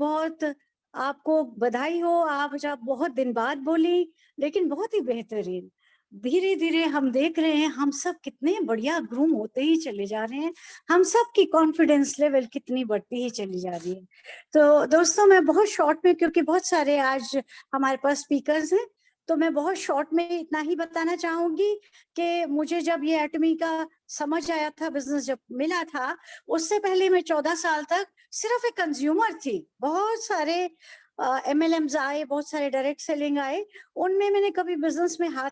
बहुत आपको बधाई हो। आप जब बहुत दिन बाद बोली, लेकिन बहुत ही बेहतरीन। धीरे धीरे हम देख रहे हैं हम सब कितने बढ़िया ग्रूम होते ही चले जा रहे हैं, हम सब की कॉन्फिडेंस लेवल कितनी बढ़ती ही चली जा रही है। तो दोस्तों, मैं बहुत शॉर्ट में, क्योंकि बहुत सारे आज हमारे पास स्पीकर्स हैं, तो मैं बहुत शॉर्ट में इतना ही बताना चाहूंगी कि मुझे जब ये एटमी का समझ आया था, बिजनेस जब मिला था, उससे पहले मैं 14 साल तक सिर्फ एक कंज्यूमर थी। बहुत सारे MLMs आए, बहुत सारे डायरेक्ट सेलिंग आए, उनमें मैंने कभी बिजनेस में हाथ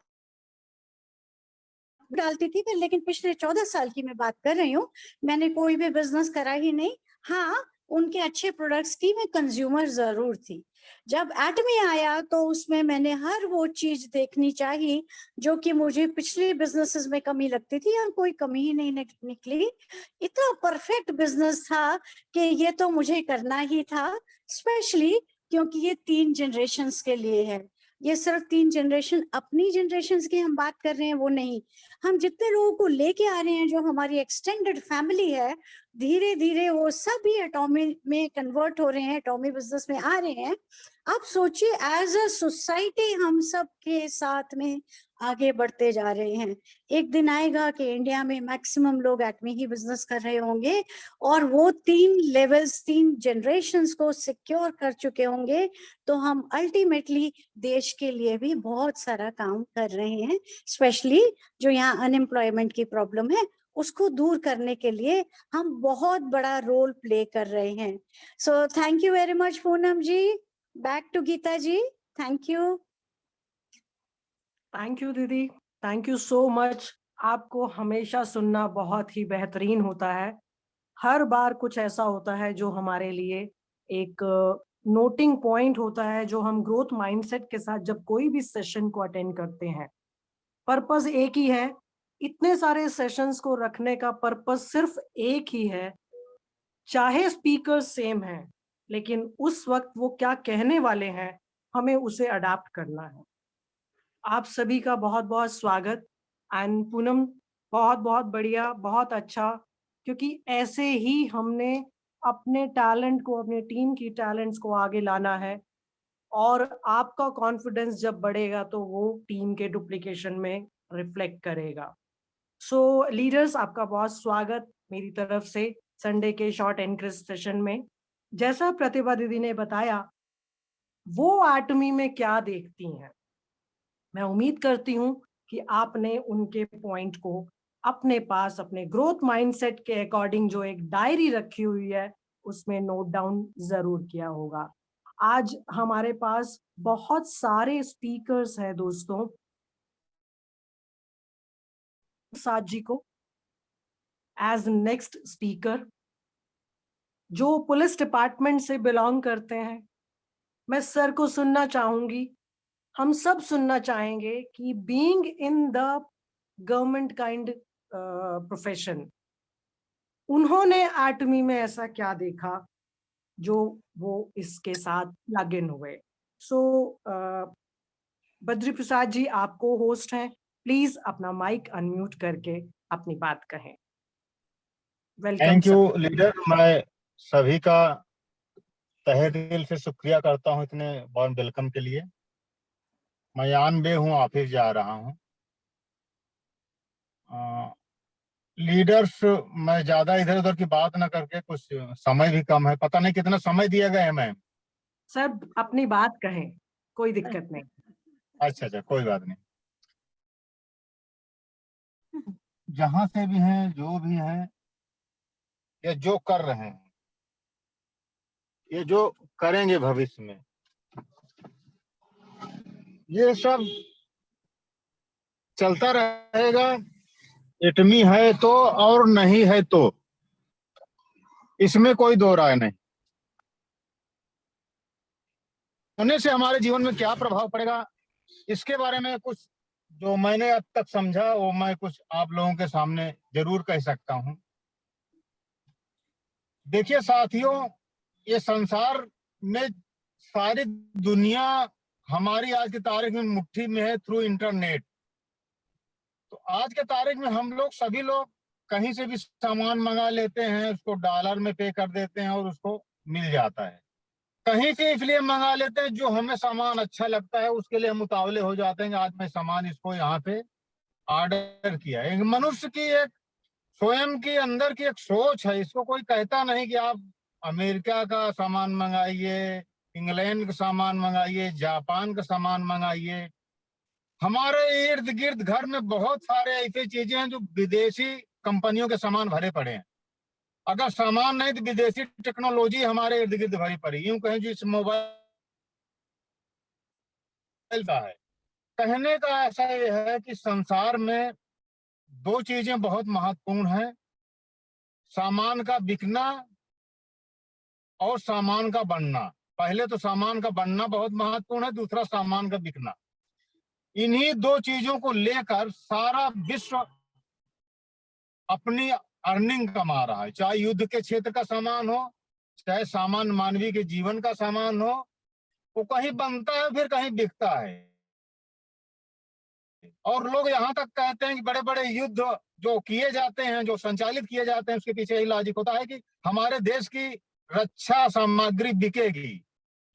डालती थी पर, लेकिन पिछले 14 साल की मैं बात कर रही हूँ, मैंने कोई भी बिजनेस करा ही नहीं। हाँ, उनके अच्छे प्रोडक्ट्स की मैं कंज्यूमर जरूर थी। जब एटमी आया तो उसमें मैंने हर वो चीज देखनी चाहिए जो कि मुझे पिछले बिजनेसेस में कमी लगती थी, और कोई कमी ही नहीं निकली। इतना परफेक्ट बिजनेस था कि ये तो मुझे करना ही था, स्पेशली क्योंकि ये 3 जनरेशन्स के लिए है। ये सिर्फ 3 जनरेशन, अपनी जनरेशन की हम बात कर रहे हैं वो नहीं, हम जितने लोगों को लेके आ रहे हैं, जो हमारी एक्सटेंडेड फैमिली है, धीरे धीरे वो सभी एटॉमी में कन्वर्ट हो रहे हैं, एटॉमी बिजनेस में आ रहे हैं। आप सोचिए, एज अ सोसाइटी हम सब के साथ में आगे बढ़ते जा रहे हैं। एक दिन आएगा कि इंडिया में मैक्सिमम लोग एटमी ही बिजनेस कर रहे होंगे, और वो 3 लेवल्स, 3 जनरेशन्स को सिक्योर कर चुके होंगे। तो हम अल्टीमेटली देश के लिए भी बहुत सारा काम कर रहे हैं, स्पेशली जो यहाँ अनएम्प्लॉयमेंट की प्रॉब्लम है उसको दूर करने के लिए हम बहुत बड़ा रोल प्ले कर रहे हैं। So thank you very much Poonam ji. Back to Geeta ji. Thank you. Thank you दीदी, थैंक यू सो मच। आपको हमेशा सुनना बहुत ही बेहतरीन होता है। हर बार कुछ ऐसा होता है जो हमारे लिए एक नोटिंग पॉइंट होता है, जो हम ग्रोथ माइंडसेट के साथ जब कोई भी सेशन को अटेंड करते हैं, पर्पस एक ही है। इतने सारे सेशंस को रखने का पर्पस सिर्फ एक ही है, चाहे स्पीकर सेम है, लेकिन उस वक्त वो क्या कहने वाले हैं हमें उसे अडाप्ट करना है। आप सभी का बहुत बहुत स्वागत। एंड पूनम, बहुत बहुत बढ़िया, बहुत अच्छा, क्योंकि ऐसे ही हमने अपने टैलेंट को, अपने टीम की टैलेंट्स को आगे लाना है। और आपका कॉन्फिडेंस जब बढ़ेगा तो वो टीम के डुप्लीकेशन में रिफ्लेक्ट करेगा। सो लीडर्स, आपका बहुत स्वागत मेरी तरफ से संडे के शॉर्ट एंकरेज सेशन में। जैसा प्रतिभा दीदी ने बताया, वो एटमी में क्या देखती हैं, मैं उम्मीद करती हूँ कि आपने उनके पॉइंट को अपने पास, अपने ग्रोथ माइंडसेट के अकॉर्डिंग जो एक डायरी रखी हुई है उसमें नोट डाउन जरूर किया होगा। आज हमारे पास बहुत सारे स्पीकर्स हैं दोस्तों। साथ जी को एज नेक्स्ट स्पीकर, जो पुलिस डिपार्टमेंट से बिलोंग करते हैं, मैं सर को सुनना चाहूंगी। हम सब सुनना चाहेंगे कि being in the government kind profession, उन्होंने एटमी में ऐसा क्या देखा जो वो इसके साथ लग इन हुए। सो बद्री प्रसाद जी, आपको होस्ट हैं, प्लीज अपना माइक अनम्यूट करके अपनी बात कहें। Welcome thank you sir. Leader. मैं सभी का तहे दिल से शुक्रिया करता हूं इतने वार्म वेलकम के लिए। मैं यान बे हूं, ऑफिस जा रहा हूं। लीडर्स, मैं ज्यादा इधर उधर की बात ना करके, कुछ समय भी कम है, पता नहीं कितना समय दिया गया है मैम। सर अपनी बात कहें, कोई दिक्कत नहीं। अच्छा अच्छा, कोई बात नहीं। जहां से भी हैं, जो भी हैं, ये जो कर रहे हैं, ये जो करेंगे भविष्य में, ये सब चलता रहेगा। एटमी है तो और नहीं है तो, इसमें कोई दो राय नहीं। होने से हमारे जीवन में क्या प्रभाव पड़ेगा, इसके बारे में कुछ जो मैंने अब तक समझा वो मैं कुछ आप लोगों के सामने जरूर कह सकता हूं। देखिए साथियों, ये संसार में सारी दुनिया हमारी आज की तारीख में मुट्ठी में है, थ्रू इंटरनेट। तो आज के तारीख में हम लोग, सभी लोग कहीं से भी सामान मंगा लेते हैं, उसको डॉलर में पे कर देते हैं और उसको मिल जाता है। कहीं से इसलिए मंगा लेते हैं जो हमें सामान अच्छा लगता है, उसके लिए हम उतावले हो जाते हैं कि आज मैं सामान इसको यहाँ पे ऑर्डर किया। एक मनुष्य की एक स्वयं के अंदर की एक सोच है, इसको कोई कहता नहीं कि आप अमेरिका का सामान मंगाइए, इंग्लैंड का सामान मंगाइए, जापान का सामान मंगाइए। हमारे इर्द गिर्द घर में बहुत सारे ऐसी चीजें हैं जो विदेशी कंपनियों के सामान भरे पड़े हैं। अगर सामान नहीं तो विदेशी टेक्नोलॉजी हमारे इर्द गिर्द भरी पड़ी। यूं कहें जिस मोबाइल का है, कहने का ऐसा ये है कि संसार में दो चीजें बहुत महत्वपूर्ण हैं, सामान का बिकना और सामान का बनना। पहले तो सामान का बनना बहुत महत्वपूर्ण है, दूसरा सामान का बिकना। इन्हीं दो चीजों को लेकर सारा विश्व अपनी अर्निंग कमा रहा है, चाहे युद्ध के क्षेत्र का सामान हो, चाहे सामान्य मानवीय के जीवन का सामान हो। वो कहीं बनता है फिर कहीं बिकता है। और लोग यहाँ तक कहते हैं कि बड़े बड़े युद्ध जो किए जाते हैं, जो संचालित किए जाते हैं, उसके पीछे यही लॉजिक होता है कि हमारे देश की रक्षा सामग्री बिकेगी,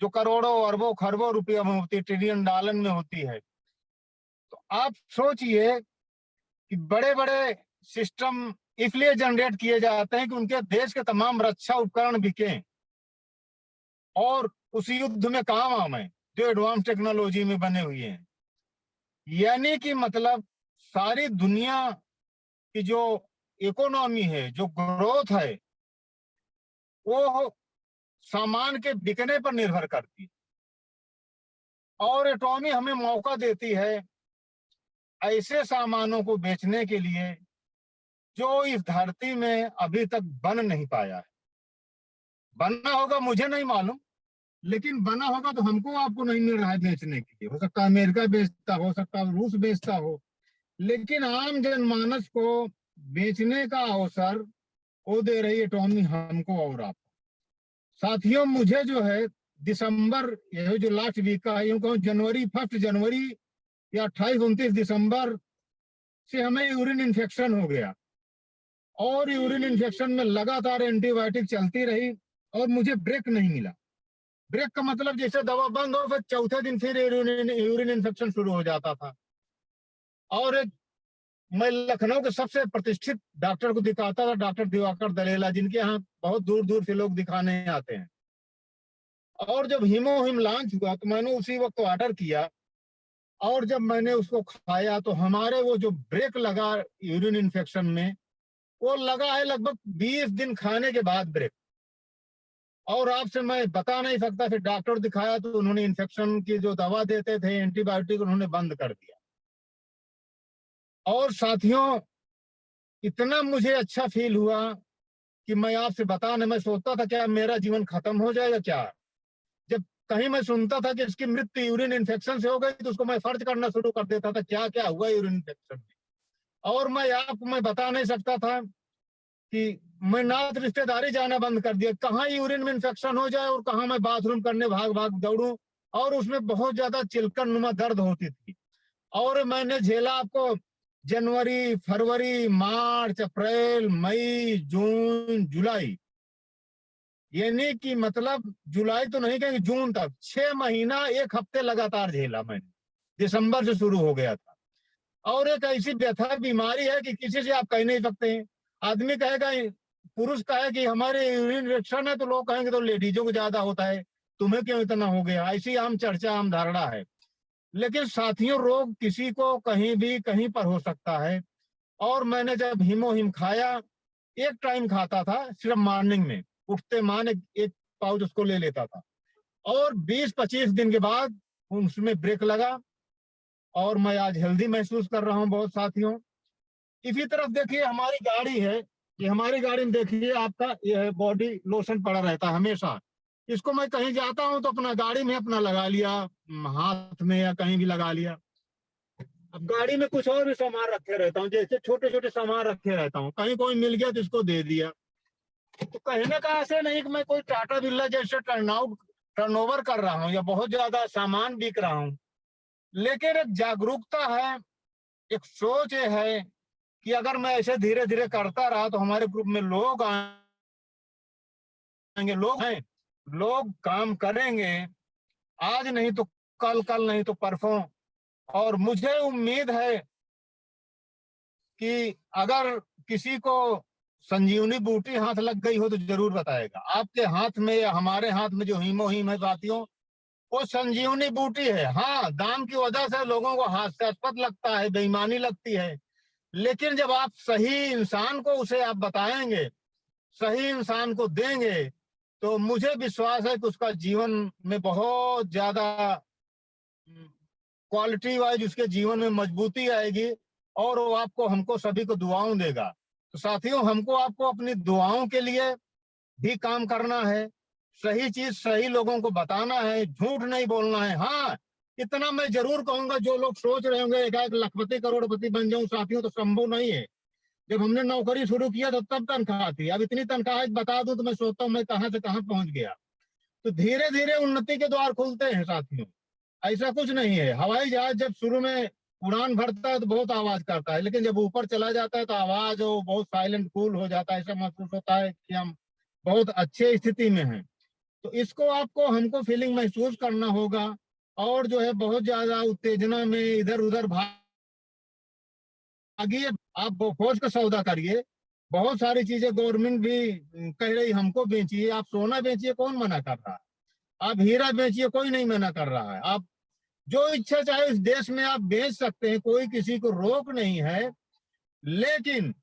जो करोड़ों अरबों खरबों रुपया में होती है, ट्रिलियन डॉलर में होती है। तो आप सोचिए कि बड़े बड़े सिस्टम इसलिए जनरेट किए जाते हैं कि उनके देश के तमाम रक्षा उपकरण बिकें और उस युद्ध में काम आए, जो एडवांस टेक्नोलॉजी में बने हुए हैं। यानी कि मतलब सारी दुनिया की जो इकोनॉमी है, जो ग्रोथ है, वो सामान के बिकने पर निर्भर करती है। और इकोनॉमी हमें मौका देती है ऐसे सामानों को बेचने के लिए जो इस धरती में अभी तक बन नहीं पाया है। बनना होगा मुझे नहीं मालूम, लेकिन बना होगा तो हमको आपको नहीं मिल रहा है बेचने के लिए। हो सकता है अमेरिका बेचता हो, सकता है रूस बेचता हो, लेकिन आम जनमानस को बेचने का अवसर वो दे रही इकोनॉमी हमको और आपको। साथियों, मुझे जो है दिसंबर, ये जो लास्ट वीक का है, यूं कहूं जनवरी 1 जनवरी या 28-29 दिसंबर से हमें यूरिन इन्फेक्शन हो गया। और यूरिन इन्फेक्शन में लगातार एंटीबायोटिक चलती रही और मुझे ब्रेक नहीं मिला। ब्रेक का मतलब जैसे दवा बंद हो फिर चौथे दिन फिर यूरिन इन्फेक्शन शुरू हो जाता था। और मैं लखनऊ के सबसे प्रतिष्ठित डॉक्टर को दिखाता था, डॉक्टर दिवाकर दलेला, जिनके यहाँ बहुत दूर दूर से लोग दिखाने आते हैं। और जब हीमोहिम लॉन्च हुआ तो मैंने उसी वक्त ऑर्डर किया, और जब मैंने उसको खाया तो हमारे वो जो ब्रेक लगा यूरिन इन्फेक्शन में, वो लगा है लगभग 20 दिन खाने के बाद ब्रेक। और आपसे मैं बता नहीं सकता, फिर डॉक्टर दिखाया तो उन्होंने इन्फेक्शन की जो दवा देते थे एंटीबायोटिक, उन्होंने बंद कर दिया। और साथियों, इतना मुझे अच्छा फील हुआ कि मैं आपसे बताने, मैं सोचता था क्या मेरा जीवन खत्म हो जाएगा क्या। जब कहीं मैं सुनता था कि इसकी मृत्यु यूरिन इन्फेक्शन से हो गई तो उसको मैं सर्च करना शुरू कर देता था क्या क्या हुआ यूरिन इन्फेक्शन में। और मैं बता नहीं सकता था कि मैं नात रिश्तेदारी जाना बंद कर दिया, कहाँ यूरिन में इन्फेक्शन हो जाए और कहाँ मैं बाथरूम करने भाग भाग दौड़ूं। और उसमें बहुत ज्यादा चिलकन नुमा दर्द होती थी। और मैंने झेला आपको जनवरी, फरवरी, मार्च, अप्रैल, मई, जून, जुलाई, यानी कि मतलब जुलाई तो नहीं कहेंगे, जून तक 6 महीना 1 हफ्ते लगातार झेला मैंने। दिसंबर से शुरू हो गया था। और एक ऐसी व्यथा बीमारी है कि किसी से आप कह नहीं सकते हैं। आदमी कहेगा, पुरुष कहे कि हमारे यूरिन इन्फेक्शन है तो लोग कहेंगे तो लेडीजों को ज्यादा होता है, तुम्हें क्यों इतना हो गया, ऐसी आम चर्चा, आम धारणा है। लेकिन साथियों, रोग किसी को कहीं भी कहीं पर हो सकता है। और मैंने जब हीमोहिम खाया, एक टाइम खाता था सिर्फ मॉर्निंग में, उठते मान एक पाउच उसको ले लेता था। और 20-25 दिन के बाद उसमें ब्रेक लगा और मैं आज हेल्दी महसूस कर रहा हूं बहुत साथियों। इसी तरफ देखिए हमारी गाड़ी है, ये हमारी गाड़ी में देखिए आपका यह बॉडी लोशन पड़ा रहता है हमेशा। इसको मैं कहीं जाता हूं तो अपना गाड़ी में अपना लगा लिया, हाथ में या कहीं भी लगा लिया। अब गाड़ी में कुछ और भी सामान रखे रहता हूँ, जैसे छोटे छोटे सामान रखे रहता हूँ, कहीं कोई मिल गया तो इसको दे दिया। तो कहने का ऐसे नहीं कि मैं कोई टाटा बिरला जैसे टर्नओवर कर रहा हूँ या बहुत ज्यादा सामान बिक रहा हूँ, लेकिन एक जागरूकता है, एक सोच ये है कि अगर मैं ऐसे धीरे धीरे करता रहा तो हमारे ग्रुप में लोग आएंगे, लोग हैं लोग काम करेंगे, आज नहीं तो कल, कल नहीं तो परसों। और मुझे उम्मीद है कि अगर किसी को संजीवनी बूटी हाथ लग गई हो तो जरूर बताएगा। आपके हाथ में या हमारे हाथ में जो हीमोहीम है साथियों, वो संजीवनी बूटी है। हाँ, दाम की वजह से लोगों को हास्यास्पद लगता है, बेईमानी लगती है, लेकिन जब आप सही इंसान को उसे आप बताएंगे, सही इंसान को देंगे, तो मुझे विश्वास है कि उसका जीवन में बहुत ज्यादा क्वालिटी वाइज उसके जीवन में मजबूती आएगी, और वो आपको, हमको सभी को दुआओं देगा। तो साथियों, हमको आपको अपनी दुआओं के लिए भी काम करना है, सही चीज सही लोगों को बताना है, झूठ नहीं बोलना है। हाँ, इतना मैं जरूर कहूंगा, जो लोग सोच रहे होंगे एक लखपति करोड़पति बन जाऊं साथियों, तो संभव नहीं है। जब हमने नौकरी शुरू किया तो तब तनख्वाह थी, अब इतनी तनख्वाह बता दूं तो मैं सोचता हूँ मैं कहाँ से कहाँ पहुंच गया। तो धीरे धीरे उन्नति के द्वार खुलते हैं साथियों, ऐसा कुछ नहीं है। हवाई जहाज जब शुरू में उड़ान भरता है तो बहुत आवाज करता है, लेकिन जब ऊपर चला जाता है तो आवाज वो बहुत साइलेंट कूल हो जाता है, ऐसा महसूस होता है कि हम बहुत अच्छे स्थिति में हैं। तो इसको आपको हमको फीलिंग महसूस करना होगा, और जो है बहुत ज्यादा उत्तेजना में इधर उधर भागिए, आप वो फौज का सौदा करिए। बहुत सारी चीजें गवर्नमेंट भी कह रही हमको बेचिए, आप सोना बेचिए, कौन मना कर रहा है, आप हीरा बेचिए, कोई नहीं मना कर रहा है। आप जो इच्छा चाहे इस देश में आप बेच सकते हैं, कोई किसी को रोक नहीं है। लेकिन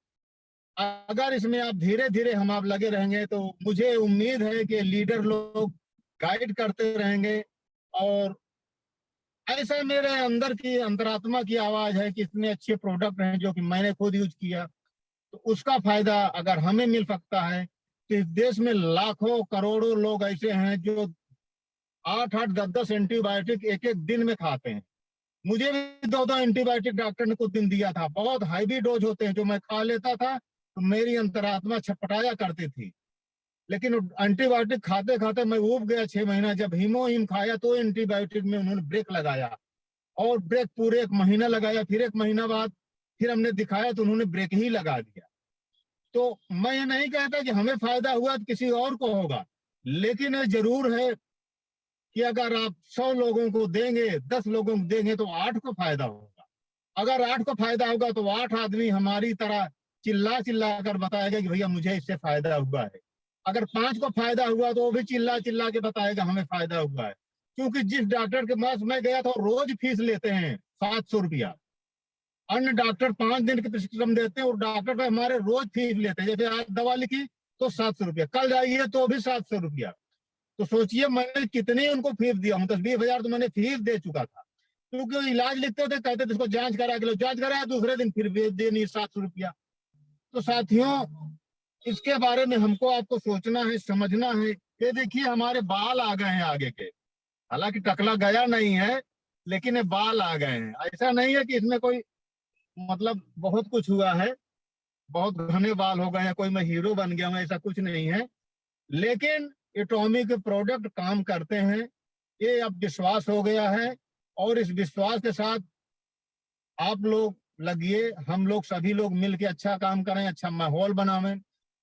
अगर इसमें आप धीरे धीरे हम आप लगे रहेंगे तो मुझे उम्मीद है कि लीडर लोग गाइड करते रहेंगे। और ऐसा मेरे अंदर की अंतरात्मा की आवाज है कि इतने अच्छे प्रोडक्ट हैं जो कि मैंने खुद यूज किया, तो उसका फायदा अगर हमें मिल सकता है, तो इस देश में लाखों करोड़ों लोग ऐसे हैं जो 8-8 10-10 एंटीबायोटिक एक एक दिन में खाते हैं। मुझे भी 2-2 एंटीबायोटिक डॉक्टर ने कुछ दिन दिया था, बहुत हाईवी डोज होते हैं, जो मैं खा लेता था तो मेरी अंतरात्मा छटपटाया करती थी। लेकिन एंटीबायोटिक खाते खाते मैं उब गया 6 महीना। जब हीमोहीम खाया तो एंटीबायोटिक में उन्होंने ब्रेक लगाया, और ब्रेक पूरे 1 महीना लगाया, फिर 1 महीना बाद फिर हमने दिखाया तो उन्होंने ब्रेक ही लगा दिया। तो मैं ये नहीं कहता कि हमें फायदा हुआ तो किसी और को होगा, लेकिन ये जरूर है कि अगर आप 100 लोगों को देंगे, 10 लोगों को देंगे तो 8 को फायदा होगा। अगर 8 को फायदा होगा तो 8 आदमी हमारी तरह चिल्ला चिल्ला कर बताएगा कि भैया मुझे इससे फायदा हुआ है। अगर 5 को फायदा हुआ तो वो भी चिल्ला चिल्ला के बताएगा हमें फायदा हुआ है। क्योंकि जिस डॉक्टर के पास मैं गया था रोज फीस लेते हैं 700 रुपया। अन्य डॉक्टर 5 दिन के प्रिस्क्रिप्शन देते हैं और डॉक्टर का हमारे रोज फीस लेते हैं। जैसे आज दवा लिखी तो 700 रुपया, कल जाइए तो भी 700 रुपया। तो सोचिए मैंने कितनी उनको फीस दिया हूँ, 10-20 हजार तो मैंने फीस दे चुका था। क्योंकि वो इलाज लिखते थे, कहते थे इसको जांच करा के लो, जांच कराया दूसरे दिन फिर देनी 700 रुपया। तो साथियों, इसके बारे में हमको आपको सोचना है, समझना है कि देखिए हमारे बाल आ गए हैं आगे के, हालांकि टकला गया नहीं है, लेकिन ये बाल आ गए हैं। ऐसा नहीं है कि इसमें कोई मतलब बहुत कुछ हुआ है, बहुत घने बाल हो गए हैं, कोई मैं हीरो बन गया हूँ, ऐसा कुछ नहीं है। लेकिन एटॉमिक के प्रोडक्ट काम करते हैं, ये अब विश्वास हो गया है। और इस विश्वास के साथ आप लोग लगिए, हम लोग सभी लोग मिलकर अच्छा काम करें, अच्छा माहौल बनावें।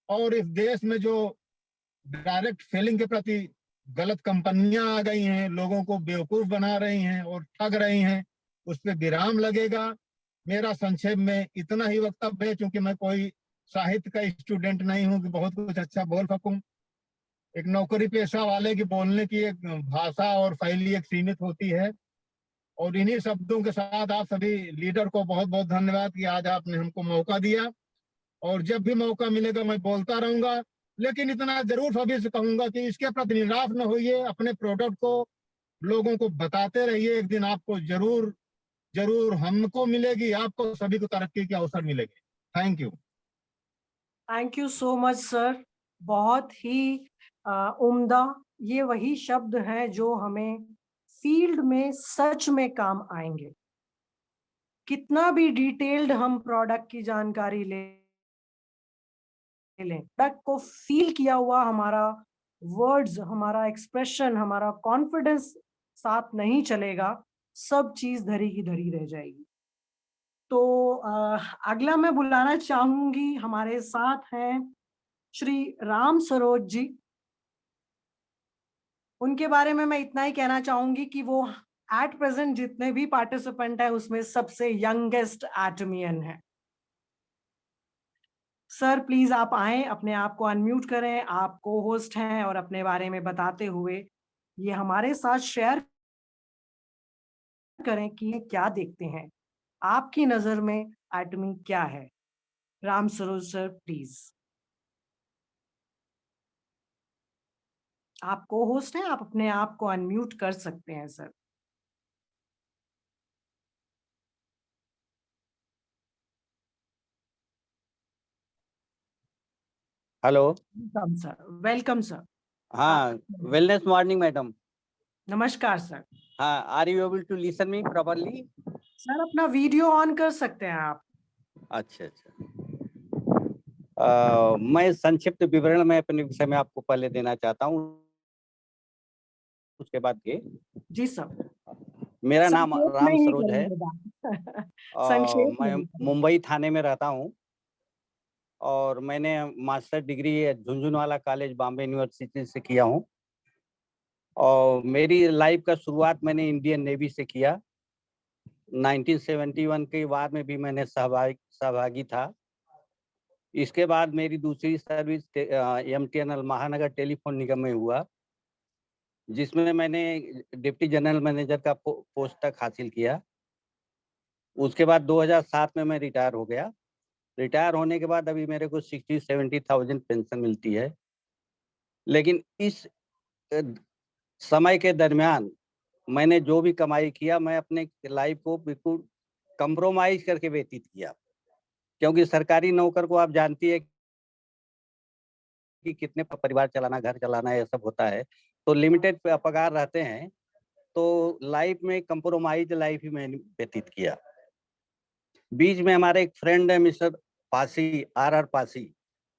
और इस देश में जो डायरेक्ट सेलिंग के प्रति गलत कंपनियां आ गई हैं, लोगों को बेवकूफ बना रही हैं और ठग रही हैं, उस पर विराम लगेगा। मेरा संक्षेप में इतना ही वक्तव्य है, क्योंकि मैं कोई साहित्य का स्टूडेंट नहीं हूं कि बहुत कुछ अच्छा बोल सकूं। एक नौकरी पेशा वाले की बोलने की एक भाषा और शैली एक सीमित होती है। और इन्हीं शब्दों के साथ आप सभी लीडर को बहुत बहुत धन्यवाद कि आज आपने हमको मौका दिया। और जब भी मौका मिलेगा मैं बोलता रहूंगा, लेकिन इतना जरूर सभी से कहूंगा कि इसके प्रति निराश न होइए, अपने प्रोडक्ट को लोगों को बताते रहिए। एक दिन आपको जरूर जरूर हमको मिलेगी, आपको सभी को तरक्की के अवसर मिलेंगे। Thank you. Thank you so much sir, बहुत ही उम्दा। ये वही शब्द हैं जो हमें फील्ड में सच में काम आएंगे। कितना भी डिटेल्ड हम प्रोडक्ट की जानकारी ले लें, प्रोडक्ट को फील किया हुआ हमारा वर्ड्स, हमारा एक्सप्रेशन, हमारा कॉन्फिडेंस साथ नहीं चलेगा, सब चीज धरी की धरी रह जाएगी। तो अगला मैं बुलाना चाहूंगी, हमारे साथ हैं श्री राम सरोज जी। उनके बारे में मैं इतना ही कहना चाहूंगी कि वो एट प्रेजेंट जितने भी पार्टिसिपेंट है उसमें सबसे यंगेस्ट एटमियन है। सर प्लीज आप आए, अपने आप को अनम्यूट करें, आप को होस्ट हैं और अपने बारे में बताते हुए ये हमारे साथ शेयर करें कि ये क्या देखते हैं, आपकी नजर में एटमी क्या है। राम सरोज सर प्लीज, आप को होस्ट हैं, आप अपने आप को अनम्यूट कर सकते हैं sir. Hello. Welcome sir, welcome sir. हाँ, वेलनेस मॉर्निंग मैडम। नमस्कार सर। हाँ, are you able to listen me properly? Sir अपना वीडियो ऑन कर सकते हैं आप। अच्छा अच्छा। मैं संक्षिप्त विवरण में अपने विषय में आपको पहले देना चाहता हूँ, उसके बाद के। जी सर। मेरा नाम संक्षेप में राम ही सरोज है। करेंगे बात। संक्षेप में मैं ही करेंगे। मुंबई थाने में रहता हूँ और मैंने master degree Jhunjhunwala college Bombay university से किया हूँ। और मेरी लाइफ का शुरुआत मैंने इंडियन नेवी से किया। 1971 के बाद में भी मैंने सहभागी था। इसके बाद मेरी दूसरी सर्विस MTNL महानगर टेलीफोन निगम में हुआ, जिसमें मैंने डिप्टी जनरल मैनेजर का पोस्ट तक हासिल किया। उसके बाद 2007 में मैं रिटायर हो गया। रिटायर होने के बाद अभी मेरे को 60-70,000 पेंशन मिलती है। लेकिन इस अ, समय के दरमियान मैंने जो भी कमाई किया, मैं अपने लाइफ को बिल्कुल कंप्रोमाइज करके व्यतीत किया, क्योंकि सरकारी नौकर को आप जानती है कि कितने परिवार चलाना, घर चलाना, ये सब होता है। तो लिमिटेड पगार रहते हैं, तो लाइफ में कंप्रोमाइज लाइफ ही मैंने व्यतीत किया। बीच में हमारे एक फ्रेंड है मिस्टर पासी, RR पासी,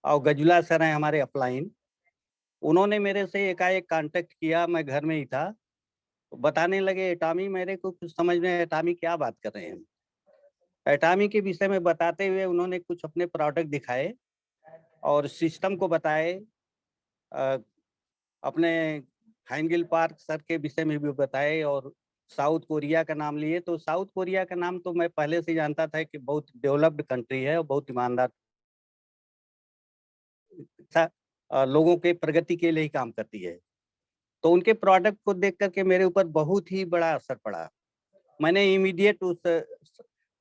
और गजुला सर हैं हमारे अपलाइन। उन्होंने मेरे से एकाएक कांटेक्ट किया, मैं घर में ही था। बताने लगे एटामी, मेरे को कुछ समझ में एटामी क्या बात कर रहे हैं। एटामी के विषय में बताते हुए उन्होंने कुछ अपने प्रोडक्ट दिखाए और सिस्टम को बताए। अपने हाइनगिल पार्क सर के विषय में भी बताए और साउथ कोरिया का नाम लिए। तो साउथ कोरिया का नाम तो मैं पहले से जानता था कि बहुत डेवलप्ड कंट्री है और बहुत ईमानदार, लोगों के प्रगति के लिए ही काम करती है। तो उनके प्रोडक्ट को देख करके मेरे ऊपर बहुत ही बड़ा असर पड़ा। मैंने इमीडिएट उस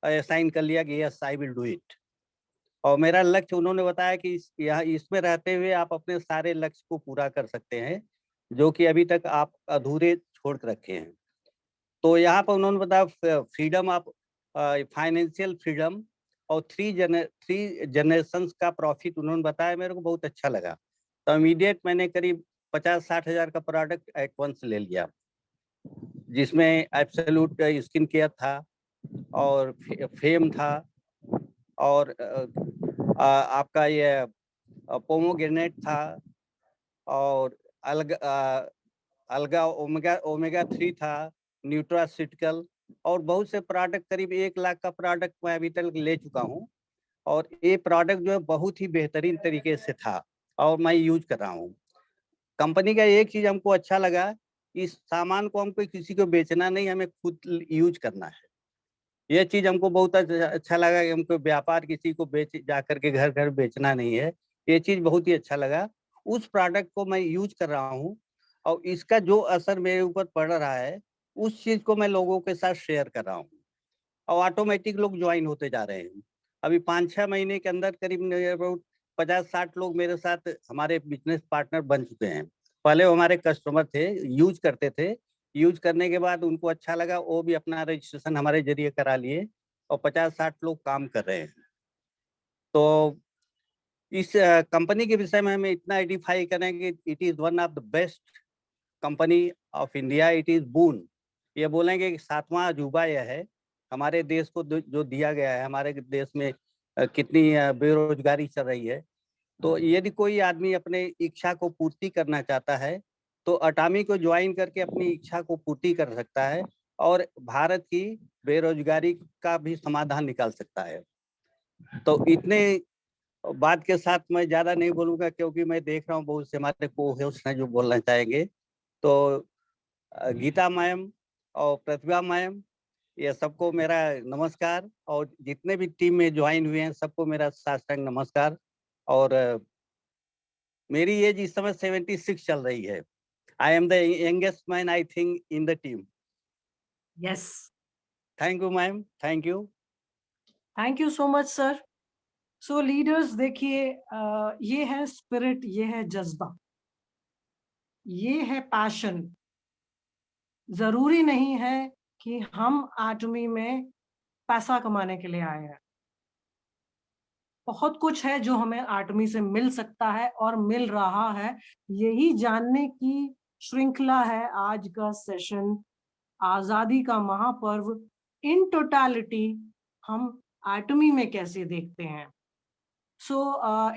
साइन कर लिया कि yes I will do it. और मेरा लक्ष्य, उन्होंने बताया कि यहाँ इसमें रहते हुए आप अपने सारे लक्ष्य को पूरा कर सकते हैं, जो कि अभी तक आप अधूरे छोड़ कर रखे हैं। तो यहाँ पर उन्होंने बताया फ्रीडम ऑफ फाइनेंशियल फ्रीडम और 3 जनरेशंस का प्रॉफिट उन्होंने बताया। मेरे को बहुत अच्छा लगा। तो इमीडिएट मैंने करीब 50-60 हज़ार का प्रोडक्ट एट वंस ले लिया, जिसमें एब्सोल्यूट स्किन केयर था और फेम था और आपका ये पोमोग्रेनेट था और अलगा ओमेगा 3 था, न्यूट्रासिटिकल और बहुत से प्रोडक्ट, करीब 1 लाख का प्रोडक्ट मैं अभी तक ले चुका हूँ। और ये प्रोडक्ट जो है बहुत ही बेहतरीन तरीके से था और मैं यूज कर रहा हूँ। कंपनी का एक चीज हमको अच्छा लगा, इस सामान को हमको किसी को बेचना नहीं, हमें खुद यूज करना है। ये चीज हमको बहुत अच्छा लगा कि हमको व्यापार किसी को बेच जाकर के घर घर बेचना नहीं है। ये चीज बहुत ही अच्छा लगा। उस प्रोडक्ट को मैं यूज कर रहा हूँ और इसका जो असर मेरे ऊपर पड़ रहा है, उस चीज को मैं लोगों के साथ शेयर कर रहा हूँ और ऑटोमेटिक लोग ज्वाइन होते जा रहे हैं। अभी 5-6 महीने के अंदर करीब अबाउट 50-60 लोग मेरे साथ हमारे बिजनेस पार्टनर बन चुके हैं। पहले वो हमारे कस्टमर थे, यूज करते थे। यूज करने के बाद उनको अच्छा लगा, वो भी अपना रजिस्ट्रेशन हमारे जरिए करा लिए और 50-60 लोग काम कर रहे हैं। तो इस कंपनी के विषय में हमें इतना आइडेंटिफाई करें कि it is one of the best company of India. It is boon, ये बोलेंगे कि 7वां अजूबा यह है हमारे देश को जो दिया गया है। हमारे देश में कितनी बेरोजगारी चल रही है। तो यदि कोई आदमी अपने इच्छा को पूर्ति करना चाहता है तो अटामी को ज्वाइन करके अपनी इच्छा को पूर्ति कर सकता है और भारत की बेरोजगारी का भी समाधान निकाल सकता है। तो इतने बात के साथ मैं ज्यादा नहीं बोलूंगा, क्योंकि मैं देख रहा हूँ बहुत से हमारे को होस्ट हैं जो बोलना चाहेंगे। तो गीता मैम और प्रतिभा मैम, ये सबको मेरा नमस्कार, और जितने भी टीम में ज्वाइन हुए हैं सबको मेरा साष्टांग नमस्कार। और मेरी एज इस समय 76 चल रही है। I am the youngest man I think in the team. Yes, thank you ma'am, thank you. Thank you so much sir. So leaders, देखिए ये है स्पिरिट, ये है जज्बा, ये है पैशन। जरूरी नहीं है कि हम एटमी में पैसा कमाने के लिए आए हैं। बहुत कुछ है जो हमें एटमी से मिल सकता है और मिल रहा है। यही जानने की श्रृंखला है आज का सेशन, आजादी का महापर्व इन टोटालिटी हम एटमी में कैसे देखते हैं। सो